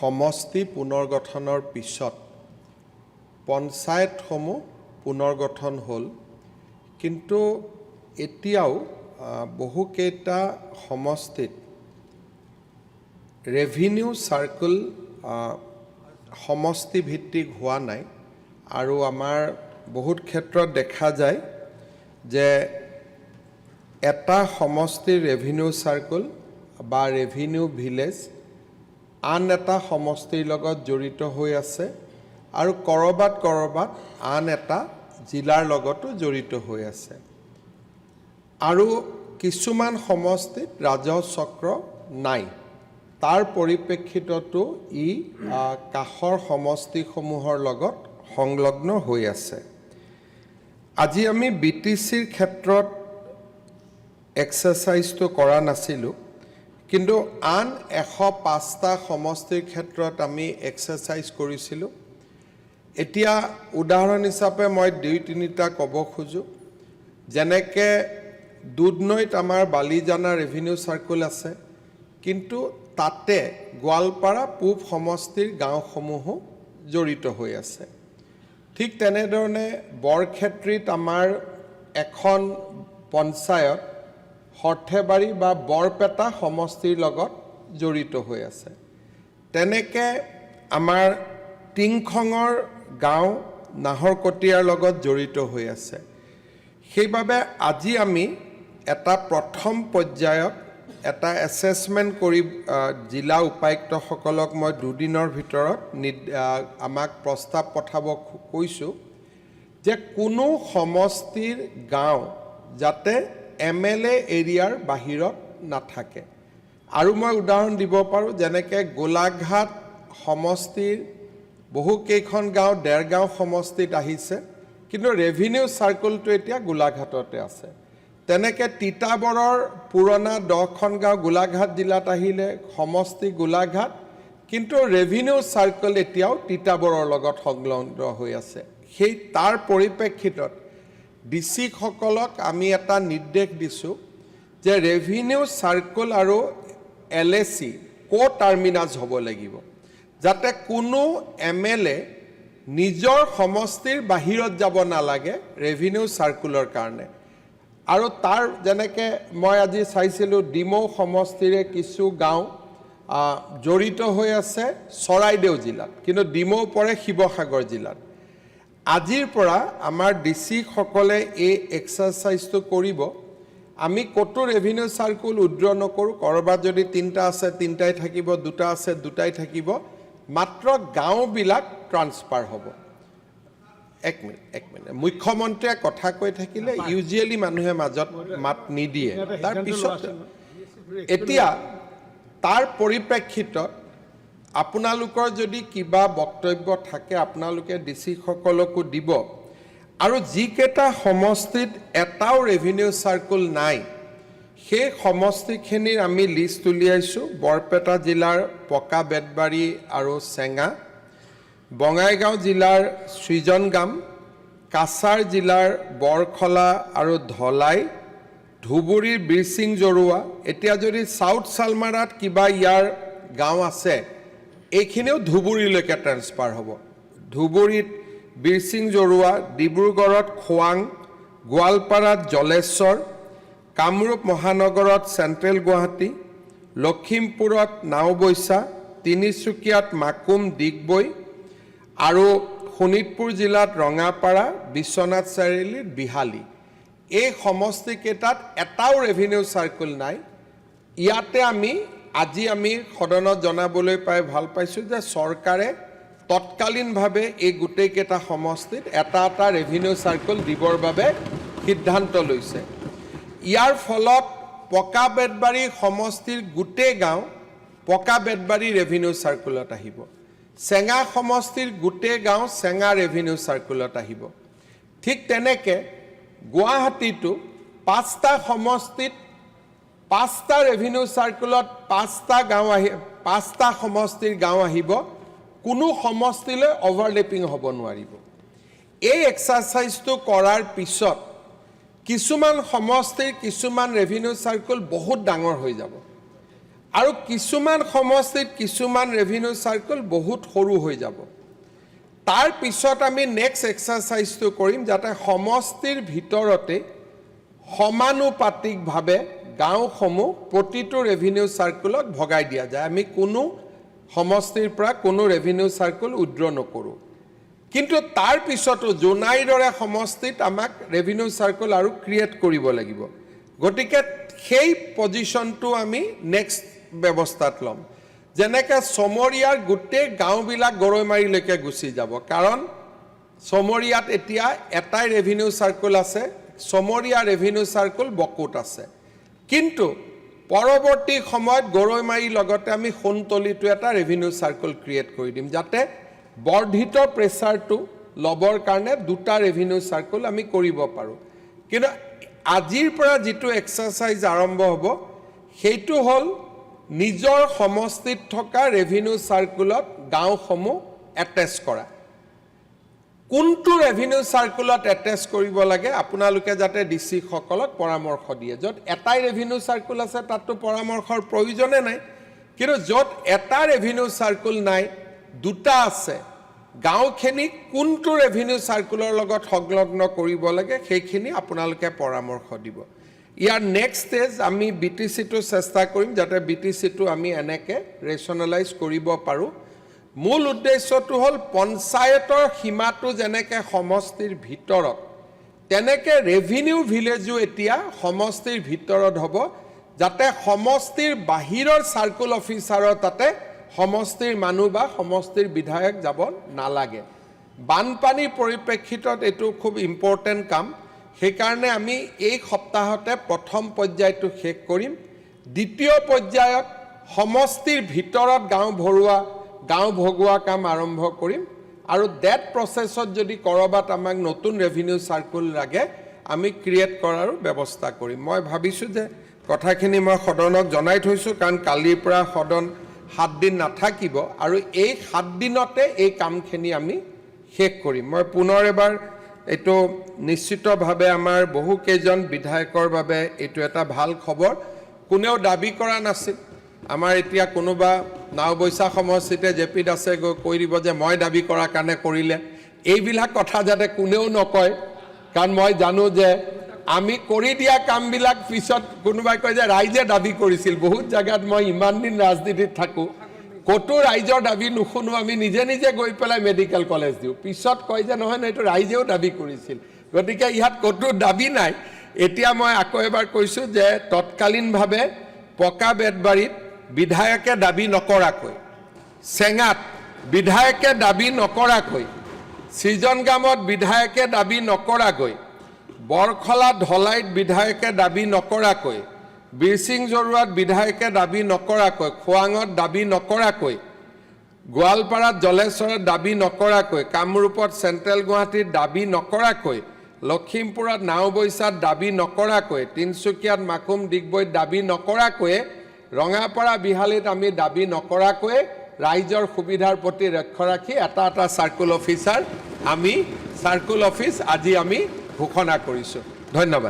সমষ্টি পুনৰ্গঠনৰ পিছত পঞ্চায়তসমূহ পুনৰ্গঠন হ'ল, কিন্তু এতিয়াও বহুকেইটা সমষ্টিত ৰেভিনিউ চাৰ্কেল সমষ্টি ভিত্তিক হোৱা নাই। আৰু আমাৰ বহুত ক্ষেত্ৰত দেখা যায় যে এটা সমষ্টিৰ ৰেভিনিউ চাৰ্কেল বা ৰেভিনিউ ভিলেজ আন এটা সমষ্টিৰ লগত জড়িত হৈ আছে আৰু কৰবাত আন এটা জিলাৰ লগতো জড়িত হৈ আছে। আৰু কিছুমান সমষ্টিত ৰাজহ চক্ৰ নাই। তাৰ পৰিপ্ৰেক্ষিততো ই কাষৰ সমষ্টিসমূহৰ লগত সংলগ্ন হৈ আছে। আজি আমি বিটিচিৰ ক্ষেত্ৰত এক্সাৰচাইজটো কৰা নাছিলোঁ, কিন্তু আন 105টা সমষ্টিৰ ক্ষেত্ৰত আমি এক্সাৰচাইজ কৰিছিলোঁ। এতিয়া উদাহৰণ হিচাপে মই 2-3টা ক'ব খোজোঁ। যেনেকৈ দুধনৈত আমাৰ বালিজানা ৰেভিনিউ চাৰ্কেল আছে, কিন্তু তাতে গোৱালপাৰা পূব সমষ্টিৰ গাঁওসমূহো জড়িত হৈ আছে। ঠিক তেনেধৰণে বৰক্ষেত্ৰীত আমাৰ এখন পঞ্চায়ত সৰ্থেবাৰী বা বৰপেটা সমষ্টিৰ লগত জড়িত হৈ আছে। তেনেকৈ আমাৰ টিংখঙৰ গাঁও নাহৰকটীয়াৰ লগত জড়িত হৈ আছে। সেইবাবে আজি আমি এটা প্ৰথম পৰ্যায়ত এটা এছেছমেণ্ট কৰি জিলা উপায়ুক্তসকলক মই 2 দিনৰ ভিতৰত আমাক প্ৰস্তাৱ পঠাব কৈছোঁ যে কোনো সমষ্টিৰ গাঁও যাতে MLA এৰিয়াৰ বাহিৰত নাথাকে। আৰু মই উদাহৰণ দিব পাৰোঁ, যেনেকৈ গোলাঘাট সমষ্টিৰ বহুকেইখন গাঁও দেৰগাঁও সমষ্টিত আহিছে, কিন্তু ৰেভিনিউ চাৰ্কেলটো এতিয়া গোলাঘাটতে আছে। তেনেকৈ তিতাবৰৰ পুৰণা 10খন গাঁও গোলাঘাট জিলাত আহিলে সমষ্টি গোলাঘাট, কিন্তু ৰেভিনিউ চাৰ্কেল এতিয়াও তিতাবৰৰ লগত সংলগ্ন হৈ আছে। সেই তাৰ পৰিপ্ৰেক্ষিতত ডিচিসকলক আমি এটা নিৰ্দেশ দিছোঁ যে ৰেভিনিউ চাৰ্কেল আৰু LAC টাৰ্মিনাছ হ'ব লাগিব, যাতে কোনো MLA নিজৰ সমষ্টিৰ বাহিৰত যাব নালাগে ৰেভিনিউ চাৰ্কুলৰ কাৰণে। আৰু তাৰ যেনেকৈ মই আজি চাইছিলোঁ ডিমৌ সমষ্টিৰে কিছু গাঁও জড়িত হৈ আছে চৰাইদেউ জিলাত, কিন্তু ডিমৌ পৰে শিৱসাগৰ জিলাত। আজিৰ পৰা আমাৰ ডিচিসকলে এই এক্সাৰচাইজটো কৰিব। আমি ক'তো ৰেভিনিউ চাৰ্কুল উইড্ৰ নকৰোঁ। ক'ৰবাত যদি 3টা আছে 3টাই থাকিব, 2টা আছে 2টাই থাকিব, মাত্ৰ গাঁওবিলাক ট্ৰান্সফাৰ হ'ব। এক মিনিট মুখ্যমন্ত্ৰীয়ে কথা কৈ থাকিলে ইউজুৱেলি মানুহে মাজত মাত নিদিয়ে। তাৰপিছত এতিয়া তাৰ পৰিপ্ৰেক্ষিতত আপোনালোকৰ যদি কিবা বক্তব্য থাকে আপোনালোকে ডিচিসকলকো দিব। আৰু যিকেইটা সমষ্টিত এটাও ৰেভিনিউ চাৰ্কুল নাই, সেই সমষ্টিখিনিৰ আমি লিষ্ট উলিয়াইছোঁ। বৰপেটা জিলাৰ পকা বেতবাৰী আৰু চেঙা, বঙাইগাঁও জিলাৰ সৃজনগাম, কাছাৰ জিলাৰ বৰখলা আৰু ধলাই, ধুবুৰীৰ বিৰচিং জৰুৱা। এতিয়া যদি চাউথ চালমাৰাত কিবা ইয়াৰ গাঁও আছে, এইখিনিও ধুবুৰীলৈকে ট্ৰেন্সফাৰ হ'ব। ধুবুৰীত বিৰচিং জৰুৱা, ডিব্ৰুগড়ত খোৱাং, গোৱালপাৰাত জলেশ্বৰ, কামৰূপ মহানগৰত চেণ্ট্ৰেল গুৱাহাটী, লখিমপুৰত নাওবৈচা, তিনিচুকীয়াত মাকুম ডিগবৈ আৰু শোণিতপুৰ জিলাত ৰঙাপাৰা, বিশ্বনাথ চাৰিআলিত বিহালী। এই সমষ্টিকেইটাত এটাও ৰেভিনিউ চাৰ্কুল নাই। ইয়াতে আজি আমি সদনত জনাবলৈ পাই ভাল পাইছোঁ যে চৰকাৰে তৎকালীনভাৱে এই গোটেইকেইটা সমষ্টিত এটা ৰেভিনিউ চাৰ্কুল দিবৰ বাবে সিদ্ধান্ত লৈছে। ইয়াৰ ফলত পকা বেতবাৰী সমষ্টিৰ গোটেই গাঁও পকা বেতবাৰী ৰেভিনিউ চাৰ্কুলত আহিব। চেঙা সমষ্টিৰ গোটেই গাঁও চেঙা ৰেভিনিউ চাৰ্কুলত আহিব। ঠিক তেনেকৈ গুৱাহাটীতো 5টা সমষ্টিত 5টা ৰেভিনিউ চাৰ্কুলত 5টা সমষ্টিৰ গাঁও আহিব। কোনো সমষ্টিলৈ অভাৰলেপিং হ'ব নোৱাৰিব। এই এক্সাৰচাইজটো কৰাৰ পিছত কিছুমান সমষ্টিৰ কিছুমান ৰেভিনিউ চাৰ্কুল বহুত ডাঙৰ হৈ যাব। আৰু কিছুমান সমষ্টিত কিছুমান ৰেভিনিউ চাৰ্কেল বহুত সৰু হৈ যাব তাৰ পিছত আমি নেক্সট এক্সাৰসাইজটো কৰিম যাতে সমষ্টিৰ ভিতৰতে সমানুপাতিকভাৱে গাঁওসমূহ প্ৰতিটো ৰেভিনিউ চাৰ্কেলত ভগাই দিয়া যায় আমি কোনো সমষ্টিৰ পৰা কোনো ৰেভিনিউ চাৰ্কেল উইথড্ৰ নকৰোঁ কিন্তু তাৰ পিছতো জোনাইৰ দৰে সমষ্টিত আমাক ৰেভিনিউ চাৰ্কেল আৰু ক্ৰিয়েট কৰিব লাগিব গতিকে সেই পজিশনটো আমি নেক্সট ব্যৱস্থাত ল'ম যেনেকৈ চমৰীয়াৰ গোটেই গাঁওবিলাক গৰৈমাৰীলৈকে গুচি যাব কাৰণ চমৰীয়াত এতিয়া এটাই ৰেভিনিউ চাৰ্কেল আছে চমৰীয়া ৰেভিনিউ চাৰ্কেল বকুত আছে কিন্তু পৰৱৰ্তী সময়ত গৰৈমাৰীৰ লগতে আমি সোণতলীটো এটা ৰেভিনিউ চাৰ্কেল ক্ৰিয়েট কৰি দিম যাতে বৰ্ধিত প্ৰেছাৰটো ল'বৰ কাৰণে দুটা ৰেভিনিউ চাৰ্কেল আমি কৰিব পাৰোঁ কিন্তু আজিৰ পৰা যিটো এক্সাৰসাইজ আৰম্ভ হ'ব সেইটো হ'ল নিজৰ সমষ্টিত থকা ৰেভিনিউ চাৰ্কেলত গাঁওসমূহ এটেচ কৰা কোনটো ৰেভিনিউ চাৰ্কেলত এটেচ কৰিব লাগে আপোনালোকে যাতে ডিসি সকলক পৰামৰ্শ দিয়ে য'ত এটাই ৰেভিনিউ চাৰ্কেল আছে তাততো পৰামৰ্শৰ প্ৰয়োজনে নাই কিন্তু য'ত এটা ৰেভিনিউ চাৰ্কেল নাই দুটা আছে গাঁওখিনি কোনটো ৰেভিনিউ চাৰ্কেলৰ লগত সংলগ্ন কৰিব লাগে সেইখিনি আপোনালোকে পৰামৰ্শ দিব ইয়াৰ নেক্সট ষ্টেজ আমি বিটিচিটো চেষ্টা কৰিম যাতে বিটিচিটো আমি এনেকৈ ৰেচনেলাইজ কৰিব পাৰোঁ মূল উদ্দেশ্যটো হ'ল পঞ্চায়তৰ সীমাটো যেনেকৈ সমষ্টিৰ ভিতৰত তেনেকৈ ৰেভিনিউ ভিলেজো এতিয়া সমষ্টিৰ ভিতৰত হ'ব যাতে সমষ্টিৰ বাহিৰৰ চাৰ্কুল অফিচাৰৰ তাতে সমষ্টিৰ মানুহ বা সমষ্টিৰ বিধায়ক যাব নালাগে বানপানীৰ পৰিপ্ৰেক্ষিতত এইটো খুব ইম্পৰ্টেণ্ট কাম সেইকাৰণে আমি এই সপ্তাহতে প্ৰথম পৰ্যায়টো শেষ কৰিম দ্বিতীয় পৰ্যায়ত সমষ্টিৰ ভিতৰত গাঁও ভগোৱা কাম আৰম্ভ কৰিম আৰু ডেট প্ৰচেছত যদি কৰবাত আমাক নতুন ৰেভিনিউ চাৰ্কুল লাগে আমি ক্ৰিয়েট কৰাৰ ব্যৱস্থা কৰিম মই ভাবিছোঁ যে কথাখিনি মই সদনক জনাই থৈছোঁ কাৰণ কালিৰ পৰা সদন 7 দিন নাথাকিব আৰু এই 7 দিনতে এই কামখিনি আমি শেষ কৰিম মই পুনৰ এবাৰ এইটো নিশ্চিতভাৱে আমাৰ বহু কেইজন বিধায়কৰ বাবে এইটো এটা ভাল খবৰ কোনেও দাবী কৰা নাছিল আমাৰ এতিয়া কোনোবা নাওবৈচা সমষ্টিতে জেপি দাসে গৈ কৈ দিব যে মই দাবী কৰাৰ কাৰণে কৰিলে এইবিলাক কথা যাতে কোনেও নকয় কাৰণ মই জানো যে আমি কৰি দিয়া কামবিলাক পিছত কোনোবাই কয় যে ৰাইজে দাবী কৰিছিল বহুত জায়গাত মই ইমান দিন ৰাজনীতিত থাকোঁ কতো ৰাইজৰ দাবী নুশুনো আমি নিজে নিজে গৈ পেলাই মেডিকেল কলেজ দিওঁ পিছত কয় যে নহয় এইটো ৰাইজেও দাবী কৰিছিল গতিকে ইয়াত কতো দাবী নাই এতিয়া মই আকৌ এবাৰ কৈছোঁ যে তৎকালীনভাৱে পকা বেতবাৰীত বিধায়কে দাবী নকৰাকৈ চেঙাত বিধায়কে দাবী নকৰাকৈ সৃজনগামত বিধায়কে দাবী নকৰাকৈ বৰখলা ঢলাইত বিধায়কে দাবী নকৰাকৈ বিৰসিং জৰুৱাত বিধায়কে দাবী নকৰাকৈ খোৱাঙত দাবী নকৰাকৈ গোৱালপাৰাত জলেশ্বৰত দাবী নকৰাকৈ কামৰূপত চেণ্ট্ৰেল গুৱাহাটীত দাবী নকৰাকৈ লখিমপুৰত নাওবৈচাত দাবী নকৰাকৈ তিনচুকীয়াত মাকুম ডিগবৈত দাবী নকৰাকৈ ৰঙাপাৰা বিহালীত আমি দাবী নকৰাকৈ ৰাইজৰ সুবিধাৰ প্ৰতি লক্ষ্য ৰাখি এটা এটা চাৰ্কুল অফিচাৰ আমি চাৰ্কুল অফিচ আজি আমি ঘোষণা কৰিছোঁ ধন্যবাদ